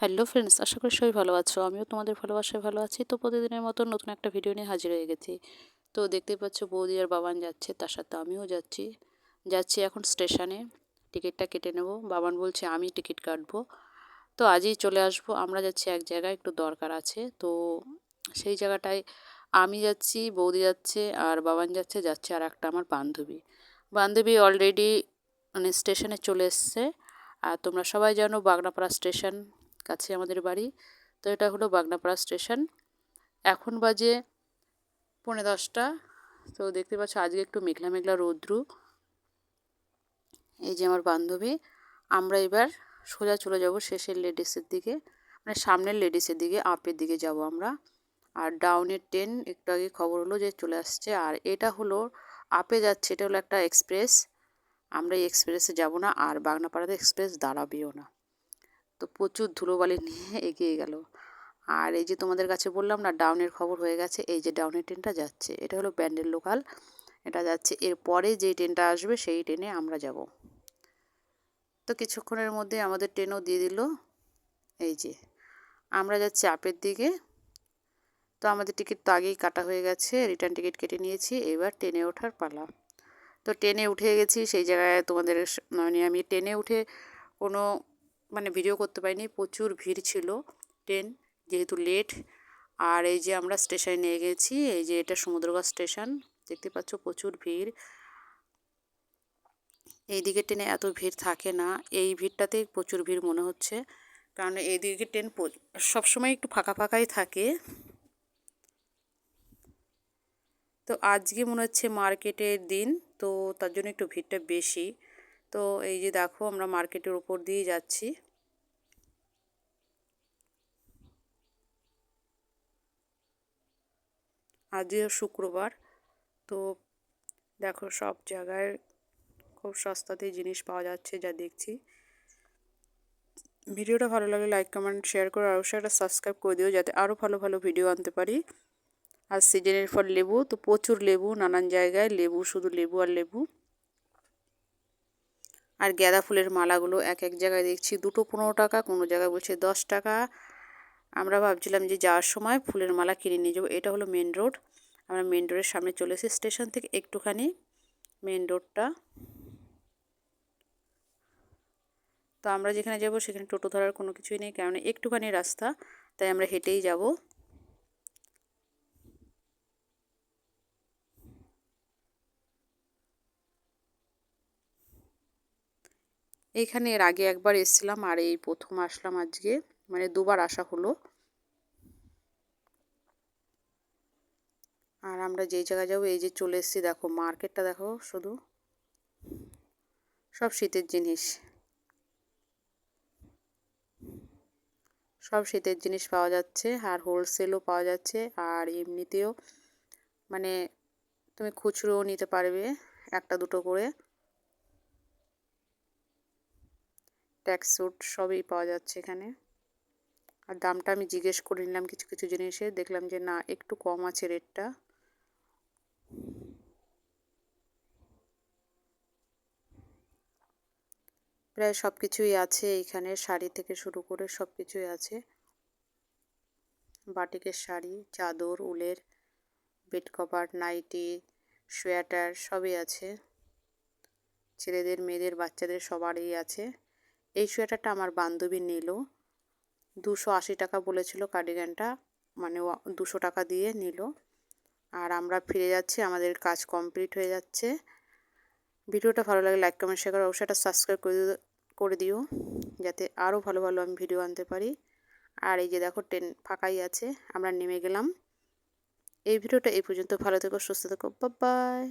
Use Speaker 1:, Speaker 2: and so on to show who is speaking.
Speaker 1: Hello friends, আশা করি সবাই ভালো আছো। আমিও তোমাদের ভালোবাসায় ভালো আছি। তো প্রতিদিনের মতো নতুন একটা ভিডিও নিয়ে হাজির হয়ে গেছি। তো দেখতেই পাচ্ছ বৌদি আর বাবান যাচ্ছে, তার সাথে আমিও যাচ্ছি এখন স্টেশনে। টিকিটটা কেটে নেব। বাবান বলছে আমি টিকিট কাটবো, তো আজই চলে আসবো। আমরা যাচ্ছি এক জায়গায়, একটু দরকার আছে। তো সেই জায়গাটায় আমি যাচ্ছি, বৌদি যাচ্ছে আর বাবান যাচ্ছে আর একটা আমার বান্ধবী অলরেডি মানে স্টেশনে চলে এসছে। আর তোমরা সবাই জানো বাগনাপাড়া স্টেশন কাছে আমাদের বাড়ি। তো এটা হলো বাগনাপাড়া স্টেশন। এখন বাজে 9:45। তো দেখতে পাচ্ছ আজকে একটু মেঘলা মেঘলা রৌদ্রু। এই যে আমার বান্ধবী। আমরা এবার সোজা চলে যাব শেষের লেডিসের দিকে, মানে সামনের লেডিসের দিকে, আপের দিকে যাব আমরা। আর ডাউনের ট্রেন একটু আগে খবর হলো যে চলে আসছে। আর এটা হলো আপে যাচ্ছে, এটা হলো একটা এক্সপ্রেস। আমরা এই এক্সপ্রেসে যাব না, আর বাগনাপাড়াতে এক্সপ্রেস দাঁড়াবেও না। তো প্রচুর ধুলোবালি নিয়ে এগিয়ে গেল। আর এই যে তোমাদের কাছে বললাম না ডাউনের খবর হয়ে গেছে, এই যে ডাউনের ট্রেনটা যাচ্ছে, এটা হলো ব্যান্ডেল লোকাল। এটা যাচ্ছে, এরপরে যেই ট্রেনটা আসবে সেই ট্রেনে আমরা যাব। তো কিছুক্ষণের মধ্যে আমাদের ট্রেনও দিয়ে দিল। এই যে আমরা যাচ্ছি আপের দিকে। তো আমাদের টিকিট তো আগেই কাটা হয়ে গেছে, রিটার্ন টিকিট কেটে নিয়েছি, এবার ট্রেনে ওঠার পালা। তো ট্রেনে উঠে গেছি সেই জায়গায়। তোমাদের মানে আমি ট্রেনে উঠে কোনো মানে ভিডিও করতে পারিনি, প্রচুর ভিড় ছিল ট্রেন যেহেতু লেট। আর এই যে আমরা স্টেশনে নিয়ে গেছি, এই যে এটা সমুদ্রগড় স্টেশন, দেখতে পাচ্ছ প্রচুর ভিড়। এইদিকে ট্রেনে এত ভিড় থাকে না, এই ভিড়টাতেই প্রচুর ভিড় মনে হচ্ছে, কারণ এইদিকে ট্রেন সবসময় একটু ফাঁকা ফাঁকাই থাকে। তো আজকে মনে হচ্ছে মার্কেটের দিন, তো তার জন্য একটু ভিড়টা বেশি। তো এই যে দেখো আমরা মার্কেটের উপর দিয়ে যাচ্ছি। আজও শুক্রবার। তো দেখো সব জায়গায় খুব সস্তাতে জিনিস পাওয়া যাচ্ছে যা দেখছি। ভিডিওটা ভালো লাগলে লাইক কমেন্ট শেয়ার করে অবশ্যই একটা সাবস্ক্রাইব করে দিও, যাতে আরও ভালো ভালো ভিডিও আনতে পারি। আর সিজনের ফল লেবু, তো প্রচুর লেবু, নানান জায়গায় লেবু, শুধু লেবু আর লেবু। আর গাঁদা ফুলের মালাগুলো এক এক জায়গায় দেখছি 2-15 টাকা, কোনো জায়গায় বলছে 10 টাকা। আমরা ভাবছিলাম যে যাওয়ার সময় ফুলের মালা কিনে নিয়ে যাবো। এটা হলো মেন রোড। আমরা মেন রোডের সামনে চলে এসেছি, স্টেশন থেকে একটুখানি মেন রোডটা। তো আমরা যেখানে যাব সেখানে টোটো ধরার কোনো কিছুই নেই, কারণ একটুখানি রাস্তা, তাই আমরা হেঁটেই যাব। এইখানে এর আগে একবার এসেছিলাম, আর এই প্রথম আসলাম আজকে, মানে দুবার আসা হলো। আর আমরা যেই জায়গায় যাবো এই যে চলে এসেছি, দেখো মার্কেটটা দেখো, শুধু সব শীতের জিনিস, সব শীতের জিনিস পাওয়া যাচ্ছে, আর হোলসেলও পাওয়া যাচ্ছে, আর এমনিতেও মানে তুমি খুচরোও নিতে পারবে, একটা দুটো করে। ট্যাক্স স্যুট সবই পাওয়া যাচ্ছে এখানে। আর দামটা আমি জিজ্ঞেস করে নিলাম কিছু কিছু জিনিসে, দেখলাম যে না একটু কম আছে রেটটা। প্রায় সব কিছুই আছে এইখানে, শাড়ি থেকে শুরু করে সব কিছুই আছে। বাটিকের শাড়ি, চাদর, উলের বেড কভার, নাইটি, সোয়েটার সবই আছে। ছেলেদের, মেয়েদের, বাচ্চাদের সবারই আছে। এই সোয়েটারটা আমার বান্ধবী নিল, 280 টাকা বলেছিল কার্ডিগানটা, মানে 200 টাকা দিয়ে নিল। আর আমরা ফিরে যাচ্ছি, আমাদের কাজ কমপ্লিট হয়ে যাচ্ছে। ভিডিওটা ভালো লাগে লাইক কমেন্ট শেয়ার করে অবশ্যই একটা সাবস্ক্রাইব করে দিও, যাতে আরও ভালো ভালো আমি ভিডিও আনতে পারি। আর এই যে দেখো ট্রেন ফাঁকাই আছে, আমরা নেমে গেলাম। এই ভিডিওটা এই পর্যন্ত, ভালো থেকো, সুস্থ থেকো, বাই বাই।